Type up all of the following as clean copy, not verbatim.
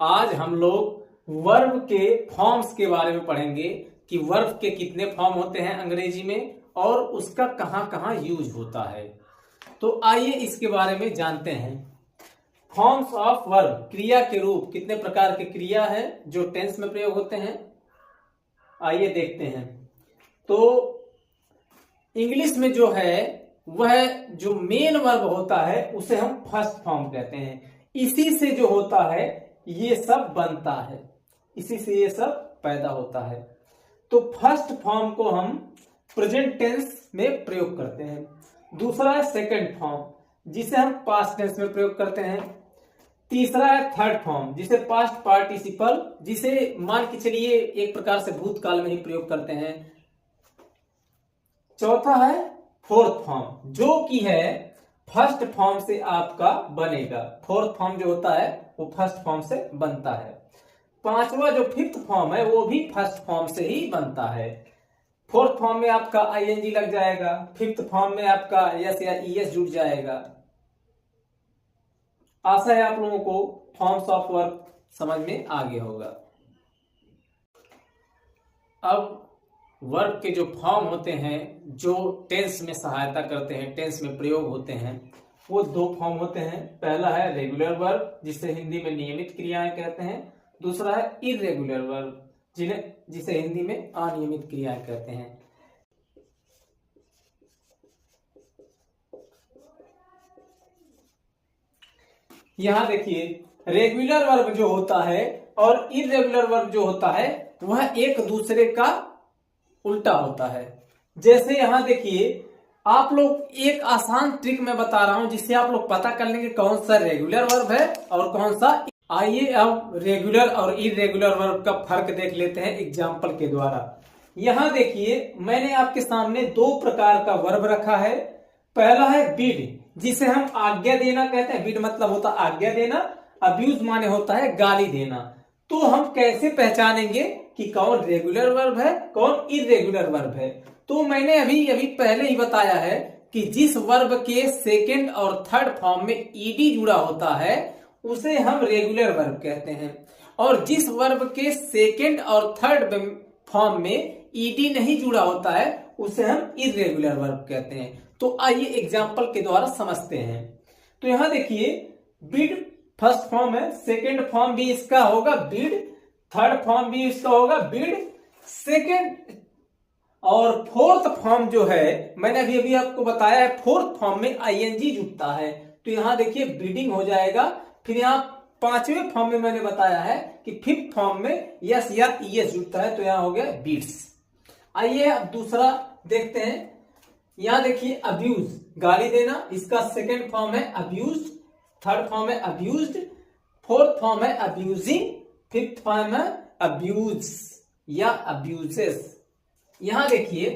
आज हम लोग वर्ब के फॉर्म्स के बारे में पढ़ेंगे कि वर्ब के कितने फॉर्म होते हैं अंग्रेजी में और उसका कहां कहां यूज होता है। तो आइए इसके बारे में जानते हैं। फॉर्म्स ऑफ वर्ब, क्रिया के रूप, कितने प्रकार के क्रिया है जो टेंस में प्रयोग होते हैं, आइए देखते हैं। तो इंग्लिश में जो है वह जो मेन वर्ब होता है उसे हम फर्स्ट फॉर्म कहते हैं। इसी से जो होता है ये सब बनता है, इसी से ये सब पैदा होता है। तो फर्स्ट फॉर्म को हम प्रेजेंट टेंस में प्रयोग करते हैं। दूसरा है सेकंड फॉर्म जिसे हम पास्ट टेंस में प्रयोग करते हैं। तीसरा है थर्ड फॉर्म जिसे पास्ट पार्टिसिपल, जिसे मान के चलिए एक प्रकार से भूतकाल में ही प्रयोग करते हैं। चौथा है फोर्थ फॉर्म जो कि है फर्स्ट फॉर्म से आपका बनेगा। फोर्थ फॉर्म जो होता है वो फर्स्ट फॉर्म से बनता है। पांचवा जो फिफ्थ फॉर्म है वो भी फर्स्ट फॉर्म से ही बनता है। फोर्थ फॉर्म में आपका आईएनजी लग जाएगा, फिफ्थ फॉर्म में आपका यस या ईएस जुड़ जाएगा। आशा है आप लोगों को फॉर्म्स ऑफ वर्ब समझ में आ गया होगा। अब वर्ब के जो फॉर्म होते हैं जो टेंस में सहायता करते हैं, टेंस में प्रयोग होते हैं, वो दो फॉर्म होते हैं। पहला है रेगुलर वर्ब जिसे हिंदी में नियमित क्रियाएं कहते हैं। दूसरा है इरेगुलर वर्ब जिसे हिंदी में अनियमित क्रियाएं कहते हैं। यहां देखिए, रेगुलर वर्ब जो होता है और इरेगुलर वर्ब जो होता है वह एक दूसरे का उल्टा होता है। जैसे यहां देखिए, आप लोग एक आसान ट्रिक मैं बता रहा हूं जिससे आप लोग पता कर लेंगे कौन सा रेगुलर वर्ब है और कौन सा। आइए अब रेगुलर और इरेगुलर वर्ब का फर्क देख लेते हैं एग्जाम्पल के द्वारा। यहां देखिए, मैंने आपके सामने दो प्रकार का वर्ब रखा है। पहला है बिड जिसे हम आज्ञा देना कहते हैं। बिड मतलब होता है आज्ञा देना, अब्यूज माने होता है गाली देना। तो हम कैसे पहचानेंगे कि कौन रेगुलर वर्ब है कौन इरेगुलर वर्ब है? तो मैंने अभी पहले ही बताया है कि जिस वर्ब के सेकंड और थर्ड फॉर्म में ईडी जुड़ा होता है उसे हम रेगुलर वर्ब कहते हैं, और जिस वर्ब के सेकंड और थर्ड फॉर्म में ईडी नहीं जुड़ा होता है उसे हम इरेगुलर वर्ब कहते हैं। तो आइए एग्जाम्पल के द्वारा समझते हैं। तो यहां देखिए, बिड फर्स्ट फॉर्म है, सेकंड फॉर्म भी इसका होगा बिड, थर्ड फॉर्म भी इसका होगा बिड, सेकंड और फोर्थ फॉर्म जो है मैंने अभी आपको बताया है फोर्थ फॉर्म में आईएनजी जुटता है। तो यहां देखिए बिडिंग हो जाएगा। फिर यहां पांचवें फॉर्म में मैंने बताया है कि फिफ्थ फॉर्म में यस या ईएस जुटता है, तो यहां हो गया बीड्स। आइए अब दूसरा देखते हैं। यहां देखिए अब्यूज, गाली देना, इसका सेकंड फॉर्म है अब्यूज, थर्ड फॉर्म है अब्यूज्ड, फोर्थ फॉर्म है अब्यूजिंग, फिफ्थ फॉर्म है अब्यूज या अब्यूजेस। यहां देखिए,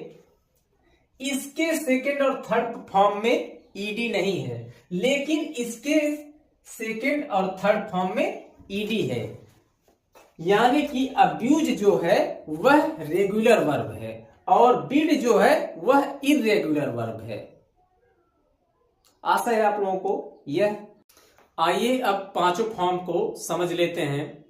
इसके सेकंड और थर्ड फॉर्म में ईडी नहीं है, लेकिन इसके सेकंड और थर्ड फॉर्म में ईडी है, यानी कि अब्यूज जो है वह रेगुलर वर्ब है और बिड जो है वह इरेगुलर वर्ब है। आशा है आप लोगों को यह। आइए अब पांचों फॉर्म को समझ लेते हैं।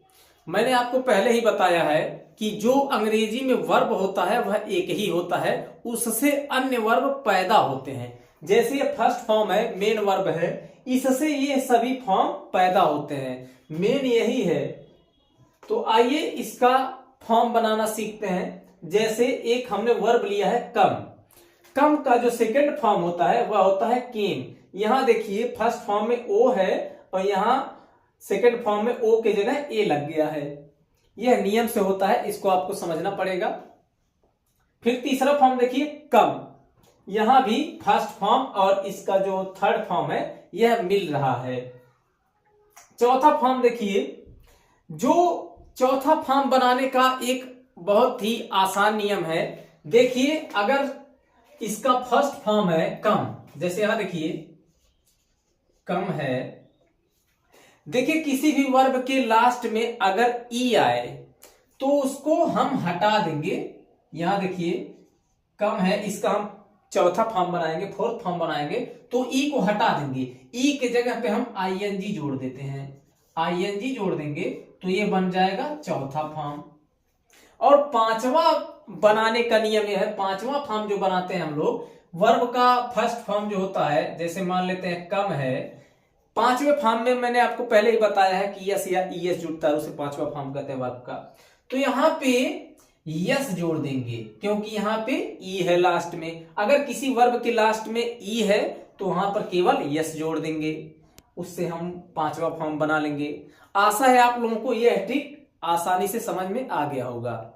मैंने आपको पहले ही बताया है कि जो अंग्रेजी में वर्ब होता है वह एक ही होता है, उससे अन्य वर्ब पैदा होते हैं। जैसे ये फर्स्ट फॉर्म है, मेन वर्ब है, इससे ये सभी फॉर्म पैदा होते हैं, मेन यही है। तो आइए इसका फॉर्म बनाना सीखते हैं। जैसे एक हमने वर्ब लिया है कम, कम का जो सेकंड फॉर्म होता है वह होता है केम। यहां देखिए फर्स्ट फॉर्म में ओ है और यहां सेकंड फॉर्म में ओ के जगह ए लग गया है। यह नियम से होता है, इसको आपको समझना पड़ेगा। फिर तीसरा फॉर्म देखिए कम, यहां भी फर्स्ट फॉर्म और इसका जो थर्ड फॉर्म है यह मिल रहा है। चौथा फॉर्म देखिए, जो चौथा फॉर्म बनाने का एक बहुत ही आसान नियम है। देखिए, अगर इसका फर्स्ट फॉर्म है कम, जैसे यहां देखिए कम है, देखिए किसी भी वर्ब के लास्ट में अगर ई आए तो उसको हम हटा देंगे। यहां देखिए कम है, इसका हम चौथा फॉर्म बनाएंगे, फोर्थ फॉर्म बनाएंगे तो ई को हटा देंगे, ई के जगह पे हम आईएनजी जोड़ देते हैं। ING जोड़ देंगे तो ये बन जाएगा चौथा फॉर्म। और पांचवा बनाने का नियम यह है, पांचवा फॉर्म जो बनाते हैं हम लोग, वर्ब का फर्स्ट फॉर्म जो होता है, जैसे मान लेते हैं कम है, पांचवें फॉर्म में मैंने आपको पहले ही बताया है कि यस या ईएस जुड़ता है, उसे पांचवा फॉर्म कहते हैं वर्ब का। तो यहां पे यस जोड़ देंगे क्योंकि यहां पे ई है लास्ट में। अगर किसी वर्ब के लास्ट में ई है तो वहां पर केवल यस जोड़ देंगे, उससे हम पांचवा फॉर्म बना लेंगे। आशा है आप लोगों को यह ट्रिक आसानी से समझ में आ गया होगा।